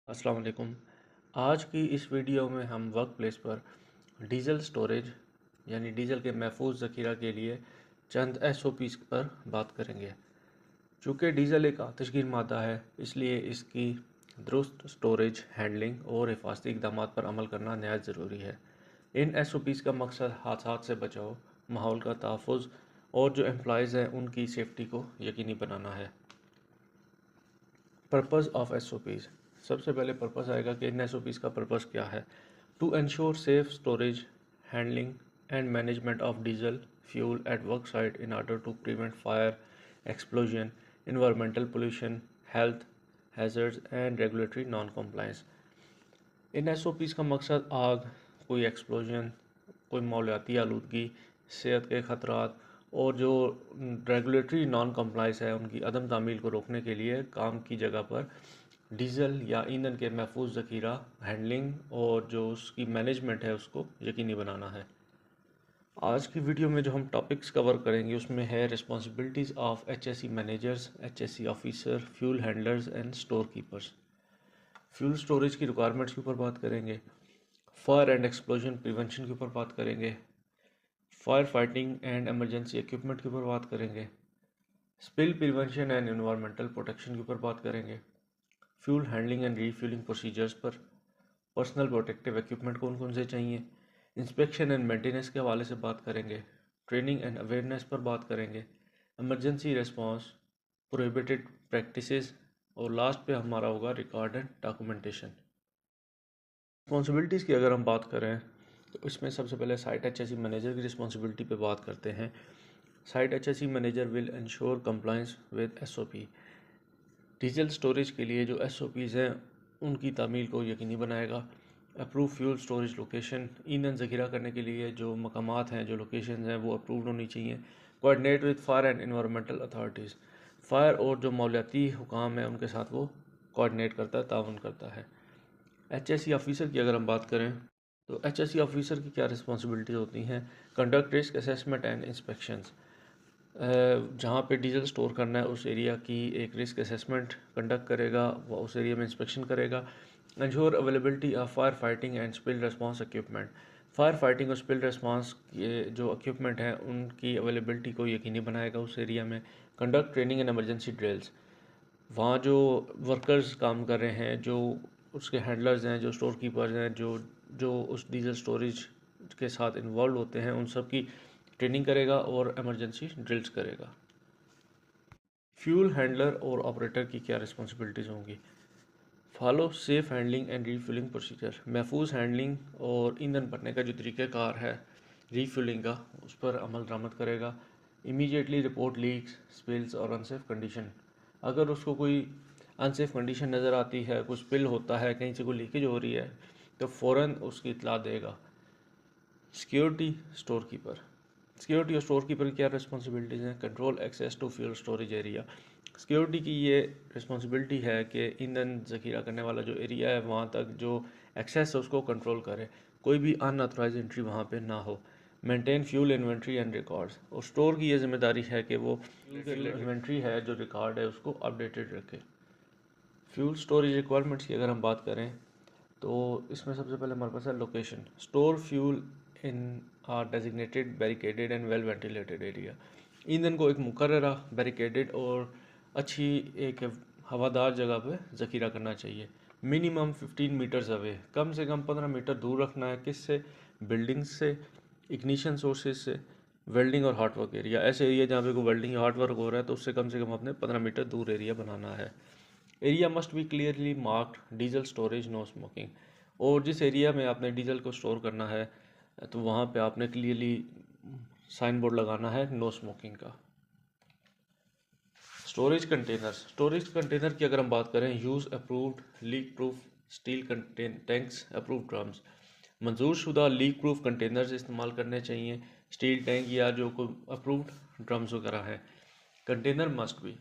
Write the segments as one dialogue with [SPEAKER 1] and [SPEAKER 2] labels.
[SPEAKER 1] अस्सलाम वालेकुम। आज की इस वीडियो में हम वर्क प्लेस पर डीजल स्टोरेज यानी डीजल के महफूज ज़ख़ीरा के लिए चंद SOPs पर बात करेंगे। चूँकि डीजल एक आतिशगीर मादा है, इसलिए इसकी दुरुस्त स्टोरेज, हैंडलिंग और हिफाजती इक़दामात पर अमल करना नहायत ज़रूरी है। इन SOPs का मकसद हादसात से बचाव, माहौल का तहफ़्फ़ुज़ और जो एम्प्लॉइज़ हैं उनकी सेफ्टी को यकीनी बनाना है। Purpose of SOPs। सबसे पहले पर्पज़ आएगा कि इन SOPs का पर्पज़ क्या है। To ensure safe storage, handling and management of diesel fuel at work site in order to prevent fire, explosion, environmental pollution, health hazards and regulatory non compliance. इन SOPs का मकसद आग, कोई एक्सप्लोजन, कोई माहौलियाती आलूदगी, सेहत के ख़तरात और जो रेगुलेटरी नॉन कम्प्लाइंस है उनकी अदम तामील को रोकने के लिए काम की जगह पर डीज़ल या ईंधन के महफूज ज़ख़ीरा, हैंडलिंग और जो उसकी मैनेजमेंट है उसको यकीनी बनाना है। आज की वीडियो में जो हम टॉपिक्स कवर करेंगे उसमें है responsibilities of HSE managers, HSE officer, fuel handlers and store keepers. Fuel storage की रिक्वायरमेंट्स के ऊपर बात करेंगे, फायर एंड एक्सप्लोजन प्रिवेंशन के ऊपर बात करेंगे, fire fighting and emergency equipment के ऊपर बात करेंगे, spill prevention and environmental protection के ऊपर बात करेंगे, fuel handling and refuelling procedures पर, पर्सनल प्रोटेक्टिव इक्विपमेंट कौन कौन से चाहिए, इंस्पेक्शन एंड मेंटेनेंस के हवाले से बात करेंगे, ट्रेनिंग एंड अवेयरनेस पर बात करेंगे, इमरजेंसी रिस्पांस, प्रोहिबिटेड प्रैक्टिसेस और लास्ट पे हमारा होगा रिकॉर्ड एंड डॉक्यूमेंटेशन। रिस्पॉन्सिबिलिटीज़ की अगर हम बात करें तो इसमें सबसे पहले साइट HSE मैनेजर की रिस्पॉन्सिबिलिटी पे बात करते हैं। Site HSE manager will ensure compliance with SOP। Diesel storage के लिए जो SOPs हैं उनकी तामील को यकीनी बनाएगा। अप्रूव फ्यूल स्टोरेज लोकेशन, ईंधन ज़ख़ीरा करने के लिए जो मकामात हैं, जो लोकेशन हैं वो अप्रूव्ड होनी चाहिए। Coordinate with fire and environmental authorities, fire और जो मौलियाती हुकाम हैं उनके साथ वो कोऑर्डिनेट करता है, ताउन करता है। HSE ऑफिसर की अगर हम बात करें तो HSE ऑफिसर की क्या रिस्पॉन्सिबिलिटीज़ होती हैं। Conduct risk assessment and inspections, जहाँ पे डीजल स्टोर करना है उस एरिया की एक रिस्क असेसमेंट कंडक्ट करेगा, वो उस एरिया में इंस्पेक्शन करेगा। Ensure availability of fire fighting and spill response equipment, fire fighting और स्पिल रिस्पांस के जो इक्विपमेंट हैं उनकी अवेलेबिलिटी को यकीनी बनाएगा उस एरिया में। Conduct training and emergency drills, वहाँ जो वर्कर्स काम कर रहे हैं, जो उसके हैंडलर्स हैं, जो स्टोर कीपर्स हैं, जो जो उस डीजल स्टोरेज के साथ इन्वॉल्व होते हैं, उन सब की ट्रेनिंग करेगा और एमरजेंसी ड्रिल्स करेगा। फ्यूल हैंडलर और ऑपरेटर की क्या रिस्पॉन्सिबिलिटीज़ होंगी। Follow safe handling and refuelling procedure, महफूज हैंडलिंग और ईंधन भरने का जो तरीक़ाकार है रीफ्यूलिंग का, उस पर अमल दरामद करेगा। इमीडिएटली रिपोर्ट लीक्स, स्पिल्स और अनसेफ कंडीशन, अगर उसको कोई अनसेफ कंडीशन नज़र आती है, कुछ स्पिल होता है, कहीं से कोई लीकेज हो रही है तो फ़ौरन उसकी इतला देगा। सिक्योरिटी स्टोर कीपर, सिक्योरिटी और स्टोर कीपर की क्या रिस्पॉन्सिबिलिटीज़ हैं। Control access to fuel storage area, security की ये रिस्पॉन्सिबिलिटी है कि ईंधन ज़ख़ीरा करने वाला जो एरिया है वहाँ तक जो एक्सेस है उसको कंट्रोल करे, कोई भी अनऑथराइज एंट्री वहाँ पे ना हो। Maintain fuel inventory and records, और स्टोर की ये जिम्मेदारी है कि वो फ्यूल इन्वेंट्री है, जो रिकॉर्ड है उसको अपडेटेड रखे। फ्यूल स्टोरेज रिक्वायरमेंट्स की अगर हम बात करें तो इसमें सबसे पहले हमारे पास है location, store fuel in designated barricaded and well ventilated area, ईंधन को एक मुकर्ररा बैरिकेडेड और अच्छी एक हवादार जगह पे ज़ख़ीरा करना चाहिए। मिनिमम 15 मीटर्स अवे, कम से कम 15 मीटर दूर रखना है, किससे, बिल्डिंग्स से, इग्निशन सोर्सेज से, वेल्डिंग और हार्ड वर्क एरिया, ऐसे एरिया जहाँ पे कोई वेल्डिंग या हार्ड वर्क हो रहा है तो उससे कम से कम अपने 15 मीटर दूर एरिया बनाना है। Area must be clearly marked diesel storage no smoking, और जिस एरिया में आपने डीजल को स्टोर करना है तो वहाँ पे आपने क्लियरली साइन बोर्ड लगाना है नो स्मोकिंग का। स्टोरेज कंटेनर्स, स्टोरेज कंटेनर की अगर हम बात करें, use approved leak proof steel tanks, approved drums, मंजूर शुदा लीक प्रूफ कंटेनर्स इस्तेमाल करने चाहिए, स्टील टैंक या जो कोई अप्रूव्ड ड्रम्स वगैरह है। Container must be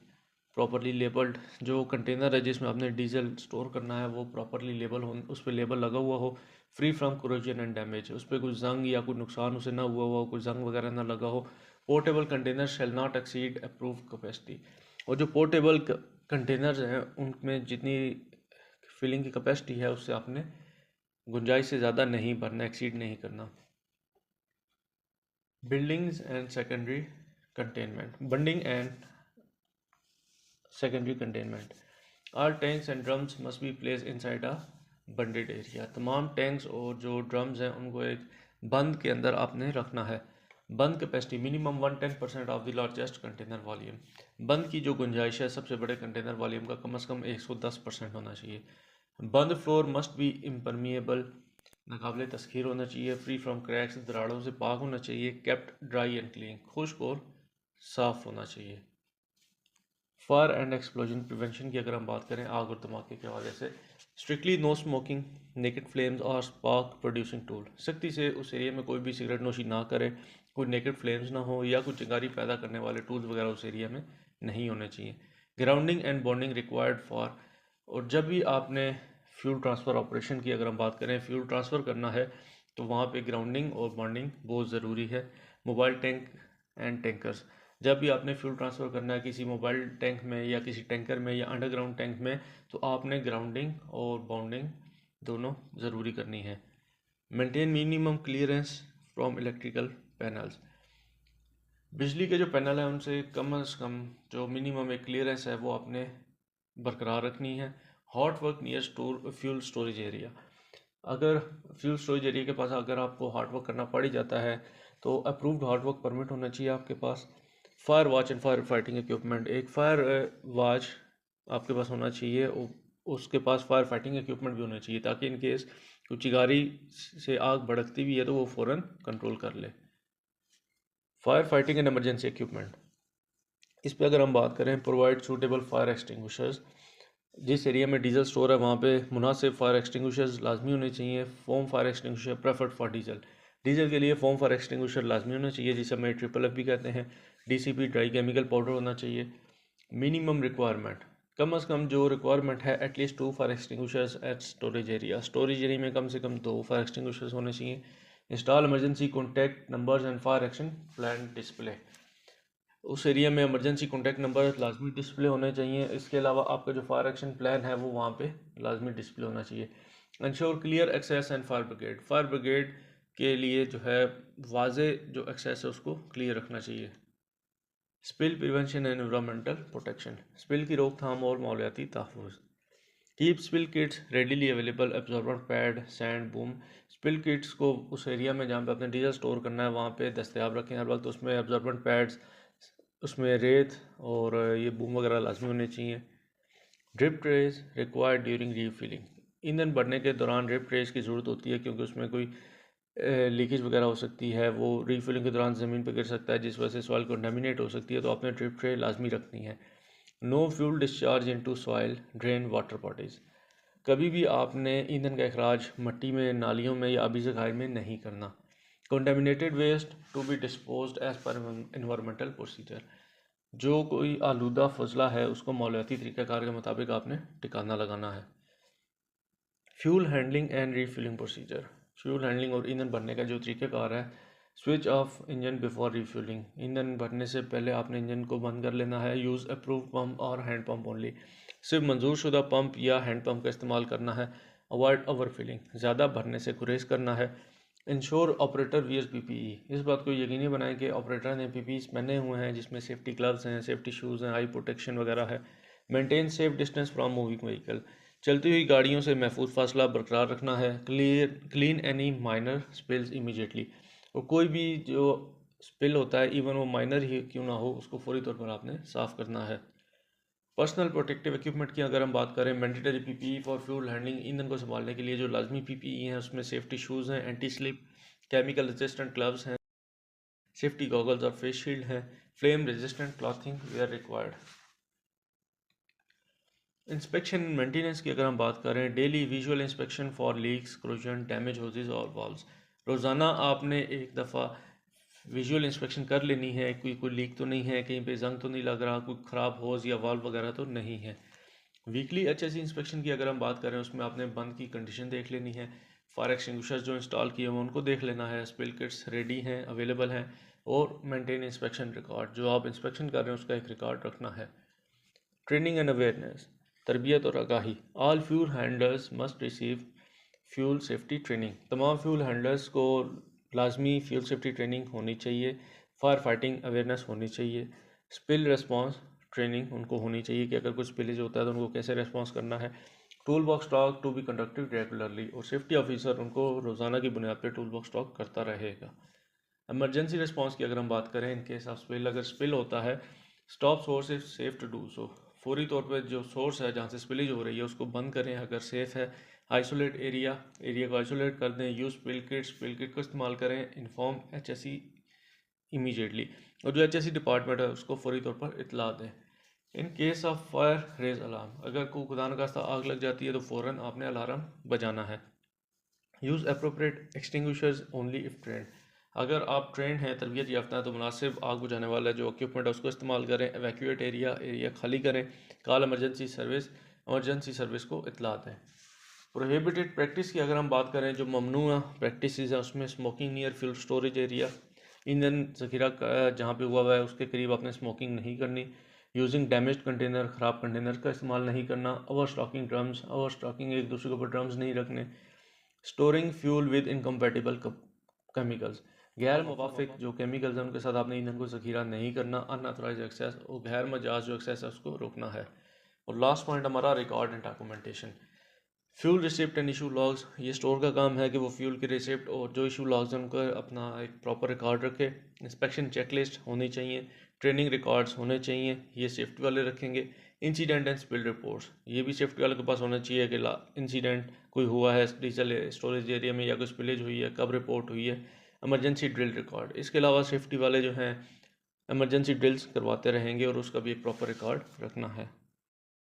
[SPEAKER 1] properly labelled, जो कंटेनर है जिसमें आपने डीजल स्टोर करना है वो प्रॉपरली लेबल हो, उस पर लेबल लगा हुआ हो, free from corrosion and damage, उस पर कुछ जंग या कोई नुकसान उसे ना हुआ हो, कुछ जंग वगैरह ना लगा हो। Portable container shall not exceed approved capacity, और जो पोर्टेबल कंटेनर्स हैं उनमें जितनी फिलिंग की कैपेसिटी है उससे आपने गुंजाइश से ज़्यादा नहीं भरना, एक्सीड नहीं करना। Buildings and secondary containment, bunding and secondary containment. All tanks and drums must be place inside a bunded area. तमाम टैंक्स और जो ड्रम्स हैं उनको एक बंद के अंदर आपने रखना है। बंद capacity minimum 110% of the largest container volume. बंद की जो गुंजाइश है सबसे बड़े कंटेनर वॉल्यूम का कम से कम 110% होना चाहिए। बंद फ्लोर मस्ट बी इम्परमिएबल, नाकाबिले तस्खीर होना चाहिए। फ्री फ्रॉम क्रैक्स, दराड़ों से पाक होना चाहिए। केप्ट ड्राई एंड क्लीन, खुश्क और साफ होना चाहिए। फायर एंड एक्सप्लोजन प्रिवेंशन की अगर हम बात करें आग और धमाके के हवाले से, strictly no smoking, naked flames और स्पार्क प्रोड्यूसिंग टूल। सख्ती से उस एरिया में कोई भी सिगरेट नोशी ना करे, कोई नेकेड फ्लेम्स ना हो या कुछ चिंगारी पैदा करने वाले टूल्स वगैरह उस एरिया में नहीं होने चाहिए। Grounding and bonding required for, और जब भी आपने फ्यूल ट्रांसफ़र ऑपरेशन की अगर हम बात करें, फ्यूल ट्रांसफ़र करना है तो वहाँ पे ग्राउंडिंग और बॉन्डिंग बहुत ज़रूरी है। मोबाइल टैंक एंड टैंकर्स, जब भी आपने फ्यूल ट्रांसफ़र करना है किसी मोबाइल टैंक में या किसी टैंकर में या अंडरग्राउंड टैंक में, तो आपने ग्राउंडिंग और बाउंडिंग दोनों ज़रूरी करनी है। Maintain minimum clearance from electrical panels, बिजली के जो पैनल हैं उनसे कम से कम जो मिनिमम एक क्लियरेंस है वो आपने बरकरार रखनी है। Hot work near store fuel storage area, अगर फ्यूल स्टोरेज एरिया के पास अगर आपको हॉट वर्क करना पड़ ही जाता है तो अप्रूव्ड हॉट वर्क परमिट होना चाहिए आपके पास। Fire watch and fire fighting equipment, एक फायर वॉच आपके पास होना चाहिए, उसके पास फायर फाइटिंग इक्विपमेंट भी होना चाहिए ताकि इन केस कुछ चिंगारी से आग भड़कती भी है तो वो फ़ौरन कंट्रोल कर ले। Fire fighting and emergency equipment, इस पे अगर हम बात करें, प्रोवाइड सूटेबल फायर एक्सटिंग्विशर्स। जिस एरिया में डीजल स्टोर है वहाँ पे मुनासिब फायर एक्सटिंग्विशर्स लाजमी होने चाहिए। Foam fire extinguisher preferred for diesel, diesel के लिए फोम फायर एक्सटिंग्विशर लाजमी होना चाहिए जिसे हम ट्रिपल एफ भी कहते हैं। डीसीपी ड्राई केमिकल पाउडर होना चाहिए। मिनिमम रिक्वायरमेंट, कम से कम जो रिक्वायरमेंट है at least 2 fire extinguishers at storage area, storage area में कम से कम 2 फायर एक्सटिंग्विशर्स होने चाहिए। Install emergency contact numbers and fire action plan display, उस एरिया में इमरजेंसी कॉन्टैक्ट नंबर लाजमी डिस्प्ले होने चाहिए। इसके अलावा आपका जो फायर एक्शन प्लान है वो वहाँ पे लाजमी डिस्प्ले होना चाहिए। Ensure clear access and fire brigade, fire brigade के लिए जो है वाजे जो एक्सेस है उसको क्लियर रखना चाहिए। Spill prevention and environmental protection, spill की रोकथाम और माहौलियाती तहफ़्फ़ुज़। Keep spill kits readily available, absorbent pad, sand, boom. Spill kits को उस एरिया में जहाँ पे आपने डीजल स्टोर करना है वहाँ पे दस्तयाब रखें हर वक्त। उसमें एब्जॉर्बेंट पैड्स, उसमें रेत और ये बूम वगैरह लाजमी होने चाहिए। Drip trays required during refilling, ईंधन भरने के दौरान ड्रिप ट्रेज की ज़रूरत होती है क्योंकि उसमें कोई लीकेज वगैरह हो सकती है, वो रीफिलिंग के दौरान ज़मीन पर गिर सकता है जिस वजह से सॉइल कंटामिनेट हो सकती है, तो आपने ड्रिप ट्रे लाजमी रखनी है। No fuel discharge into soil drain water bodies, कभी भी आपने ईंधन का अखराज मट्टी में, नालियों में या आबी ज़खायर में नहीं करना। Contaminated waste to be disposed as per environmental procedure, जो कोई आलूदा फजला है उसको मौलियाती तरीक़ाकार के मुताबिक आपने ठिकाना लगाना है। Fuel handling and refilling procedure, fuel handling और ईंधन भरने का जो तरीक़ाकार है। Switch off engine before refuelling, ईंधन भरने से पहले आपने इंजन को बंद कर लेना है। यूज़ अप्रूव पम्प और हैंड पम्प ओनली, सिर्फ मंजूर शुदा पंप या हैंड पम्प का इस्तेमाल करना है। अवॉइड ओवर फिलिंग, ज़्यादा भरने से गुरेज करना है। इंश्योर ऑपरेटर वियर्स पीपीई, इस बात को यकीनी बनाएं कि ऑपरेटर ने पीपीई पहने हुए हैं जिसमें सेफ्टी ग्लव्स हैं, सेफ्टी शूज़ हैं, आई प्रोटेक्शन वगैरह है। Maintain safe distance from moving vehicle, चलती हुई गाड़ियों से महफूज फासला बरकरार रखना है। Clean any minor spills immediately, और कोई भी जो स्पिल होता है इवन वो माइनर ही क्यों ना हो उसको फौरी तौर पर आपने साफ़ करना है। पर्सनल प्रोटेक्टिव इक्विपमेंट की अगर हम बात करें, mandatory PPE for fuel handling, ईंधन को संभालने के लिए जो लाजमी पीपीई हैं उसमें सेफ्टी शूज़ हैं, anti slip, chemical resistant gloves हैं, सेफ्टी गॉगल्स और फेस शील्ड हैं, flame resistant clothing wear required. Inspection maintenance की अगर हम बात करें, daily visual inspection for leaks, corrosion, damage hoses और वॉल्व्स, रोज़ाना आपने एक दफ़ा विजुअल इंस्पेक्शन कर लेनी है, कोई लीक तो नहीं है, कहीं पे जंग तो नहीं लग रहा, कोई ख़राब होज या वाल्व वगैरह तो नहीं है। वीकली एचएससी इंस्पेक्शन की अगर हम बात करें, उसमें आपने बंद की कंडीशन देख लेनी है। फायर एक्सटिंग्विशर्स जो इंस्टॉल किए हुए उनको देख लेना है, स्पिल किट्स रेडी हैं, अवेलेबल हैं, और मेंटेन इंस्पेक्शन रिकॉर्ड, जो आप इंस्पेक्शन कर रहे हैं उसका एक रिकॉर्ड रखना है। ट्रेनिंग एंड अवेयरनेस, तरबियत और आगाही। All fuel handlers must receive fuel safety training. तमाम फ्यूल हैंडलर्स को लाजमी फ्यूल सेफ्टी ट्रेनिंग होनी चाहिए। फायर फाइटिंग अवेयरनेस होनी चाहिए। स्पिल रिस्पॉन्स ट्रेनिंग उनको होनी चाहिए कि अगर कुछ स्पिलेज होता है तो उनको कैसे रिस्पॉन्स करना है। Tool box talk to be conducted regularly, और सेफ्टी ऑफिसर उनको रोज़ाना की बुनियाद पर टूल बॉक्स टॉक करता रहेगा। एमरजेंसी रिस्पॉन्स की अगर हम बात करें, इन केस ऑफ स्पिल, अगर स्पिल होता है, stop source if safe to do so. फौरी तौर पर जो सोर्स है जहाँ से स्पिलेज हो रही है उसको बंद करें अगर सेफ़ है। आइसोलेट एरिया को आइसोलेट कर दें। यूज़ स्पिल किट को इस्तेमाल करें। इन्फॉर्म HSE इमीडिएटली, और जो HSE डिपार्टमेंट है उसको फौरी तौर पर इतला दें। In case of fire raise alarm, अगर कोई खुदा न खास्ता आग लग जाती है तो फ़ौरन आपने अलार्म बजाना है। Use appropriate extinguishers only if trend, अगर आप ट्रेंड हैं, तरबियत याफ्ता है, तो मुनासिब आग बुझाने वाला जो इक्विपमेंट है उसको इस्तेमाल करें। एवैक्यूएट एरिया खाली करें। कॉल एमरजेंसी सर्विस को इतला दें। प्रोहिबिटेड प्रैक्टिस की अगर हम बात करें, जो ममनूआ प्रैक्टिस है उसमें smoking near fuel storage area, ईंधन ज़ख़ीरा जहाँ पे हुआ हुआ है उसके करीब आपने स्मोकिंग नहीं करनी। यूजिंग डैमेज्ड कंटेनर, ख़राब कंटेनर का इस्तेमाल नहीं करना। ओवर स्टॉकिंग एक दूसरे के ऊपर ड्रम्स नहीं रखने। Storing fuel with incompatible chemicals, गैर मुवाफिक जो केमिकल्स हैं उनके साथ आपने ईंधन को ज़ख़ीरा नहीं करना। अनऑथराइज एक्सेस और गैर मजाज जो एक्सेस है उसको रोकना है। और लास्ट पॉइंट हमारा record and documentation. Fuel receipt and issue logs, ये स्टोर का काम है कि वो फ्यूल की रिसिप्ट और जो इशू लॉग्स हैं उनका अपना एक प्रॉपर रिकॉर्ड रखे। इंस्पेक्शन चेकलिस्ट होनी चाहिए। ट्रेनिंग रिकॉर्ड्स होने चाहिए, ये सेफ्टी वाले रखेंगे। इंसिडेंट एंड स्पिल रिपोर्ट्स, ये भी सेफ्टी वाले के पास होना चाहिए कि इंसिडेंट कोई हुआ है डीजल स्टोरेज एरिया में या कोई स्पिलेज हुई है, कब रिपोर्ट हुई है। एमरजेंसी ड्रिल रिकॉर्ड, इसके अलावा सेफ्टी वाले जो हैं एमरजेंसी ड्रिल्स करवाते रहेंगे और उसका भी एक प्रॉपर रिकॉर्ड रखना है।